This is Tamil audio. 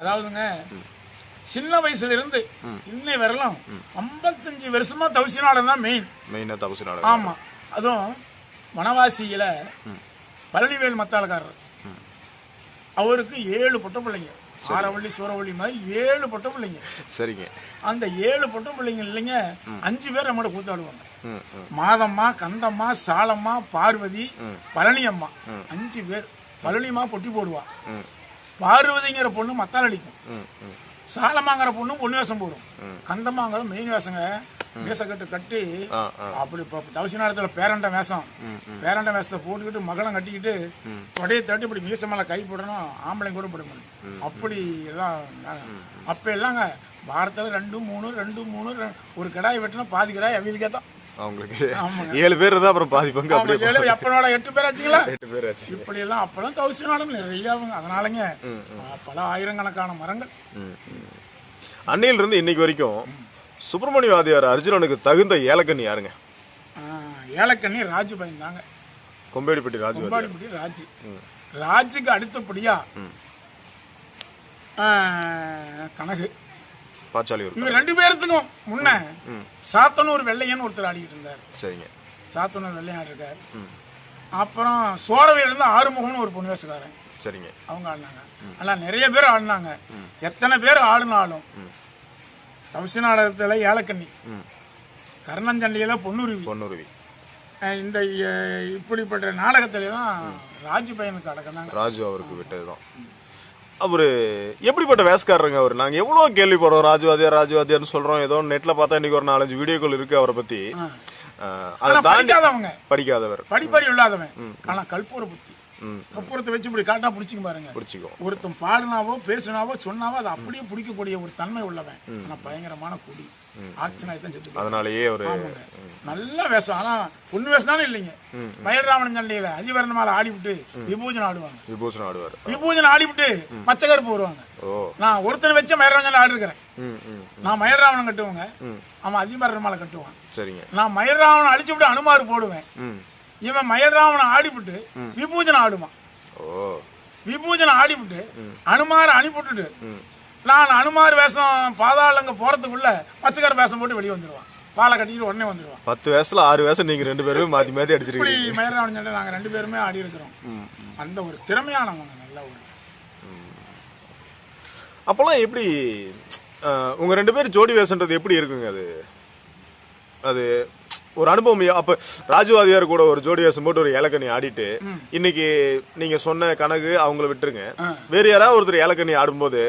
அதாவதுங்க சின்ன வயசுல இருந்து இன்னை வரலாம் 55 வருஷமா தவசினாடம் தான் மெயினா தவசினாடம். ஆமா, அதுவும் வனவாசியில பழனிவேல் மத்தாளக்காரர் அவருக்கு 7 பொட்ட பிள்ளைங்க, ஆரவள்ளி சூரவள்ளி மாதிரி 7 பொட்ட பிள்ளைங்க. சரிங்க. அந்த 7 பொட்ட பிள்ளைங்க இல்லைங்க 5 பேர் நம்மளோட கூத்தாடுவாங்க. மாதம்மா, கந்தம்மா, சாலம்மா, பார்வதி, பழனியம்மா 5 பேர். பழனியம்மா பொட்டி போடுவா, பார்வதிங்கிற பொண்ணு மத்தால் அடிக்கும், சாலமாங்கிற பொண்ணு பொண்ணு வேஷம் போடும், கந்தம்மாங்கிற மெயின் வேஷங்க வேஷக்கட்டு கட்டி அப்படி தவசி நேரத்துல பேரண்ட வேஷத்தை போட்டுக்கிட்டு மகளம் கட்டிக்கிட்டு தொடையை தட்டி இப்படி மீச மேல கை போடணும், ஆம்பளைங்க கூட போட முடியும். அப்படி எல்லாம் அப்ப எல்லாங்க வாரத்துல 2-3 ஒரு கடாய் வெட்டினா பாதி கடாய் அவியலுக்கே தான். அவங்களுக்கு 7 பேர் தான், அப்புறம் பாதி பங்கு எப்பனோட 8 பேர் ஆச்சுங்களா. இப்படி எல்லாம் அப்பெல்லாம் தவசி நாடம் நிறைய. அதனாலங்க பல ஆயிரக்கணக்கான மரங்கள். அன்னையில இருந்து இன்னைக்கு வரைக்கும் சுப்பிரமணிய வாதியார் அர்ஜுனனுக்கு தகுந்த ஏலக்கண்ணி யாருங்க? ஏலக்கண்ணி ராஜு பயந்தாங்க. கொம்பேடிப்பட்டி ராஜு. கொம்பாடிப்பட்டி ராஜு. ராஜுக்கு அடுத்தபடியா கனகு, பாச்சாலி. இவங்க 2 பேருத்துக்கும் முன்ன சாத்தனூர் வெள்ளையன் ஒருத்தர் ஆடிக்கிட்டு இருந்தாரு. சரிங்க. சாத்தனூர் வெள்ளையன் இருக்காரு. அப்புறம் சோழவையில இருந்து ஆறுமுகம்னு ஒரு பொண்ணு வேசுக்காரன். சரிங்க. அவங்க ஆடினாங்க. ஆனா நிறைய பேர் ஆடினாங்க. எத்தனை பேர் ஆடினாலும் தவசி நாடகத்துல ஏலக்கண்ணி, கர்ணஞ்சண்டியில பொன்னுருவி, இந்த இப்படிப்பட்ட நாடகத்துல தான் ராஜு பையனுக்கு அடக்கினாங்க. ராஜு அவருக்கு விட்டதுதான். அவரு எப்படிப்பட்ட வேஸ்காரருங்க அவரு? நாங்க எவ்வளவு கேள்விப்படுறோம் ராஜுவாதியார்னு சொல்றோம். ஏதோ நெட்ல பார்த்தா இன்னைக்கு ஒரு 4-5 வீடியோக்கள் இருக்கு அவரை பத்தி. படிக்காதவர், படிப்பறி இல்லாதவன், ஆனா கல்பூர புத்தி. கற்பூரத்தை வச்சு இப்படி காட்டா பிடிச்சிக்க பாருங்க. ஒருத்தன் பாடுனாவோ பேசுனாவோ சொன்னாவோ அதை அப்படியே பிடிக்கக்கூடிய ஒரு தன்மை உள்ளவன். ஆனா பயங்கரமான குடி ஆட்சினாய்தான் செத்து. அதனாலயே அவரு நல்ல வேஷம். ஆனா பொண்ணு வேஷம்னாலும் இல்லைங்க. மயில்ராமன் சண்டையில அதிவரணமால ஆடிவிட்டு விபூஜன் ஆடுவாங்க. விபூஜன் ஆடிவிட்டு மச்சகருப்பு வருவாங்க. நான் ஒருத்தனை வச்ச மயில்ராமன் ஆடி இருக்கிறேன். நான் மயில்ராவணன் கட்டுவாங்க, அவன் அதிவரணமால கட்டுவான். சரிங்க. நான் மயில்ராவணன் அழிச்சு விட்டு அனுமாறு போடுவேன். இவன் மயில்ராவனை ஆடிவிட்டு விபூஜனை ஆடுவான். விபூஜனை ஆடிவிட்டு அனுமார அனுப்பிவிட்டுட்டு நான் அனுமார் வேஷம் பாதாளங்க போறதுக்குள்ள பச்சைக்கார வேஷம் போட்டு வெளியே வந்துருவான். பாலை கட்டிட்டு உடனே வந்துருவான். 10 வேஷத்துல 6 வேஷம் நீங்க 2 பேருமே மாத்தி மாத்தி அடிச்சிருக்கீங்க. இப்படி மயில்ராவணன் சண்டை நாங்க 2 பேருமே ஆடி இருக்கிறோம். அந்த ஒரு திறமையானவங்க. நல்ல ஒரு அப்பெல்லாம் எப்படி உங்க 2 பேரும் ஜோடி வேஷம்ன்றது எப்படி இருக்குங்க? அது ஒரு அனுபவம். அப்ப ராஜுவாதியார் கூட ஒரு ஜோடி வேஷம் போட்டு ஒரு ஏலக்கண்ணி ஆடிட்டு இன்னைக்கு நீங்க சொன்ன கனகு அவங்கள விட்டுருங்க, வேற யாராவது ஒருத்தர் ஏலக்கண்ணி ஆடும்போது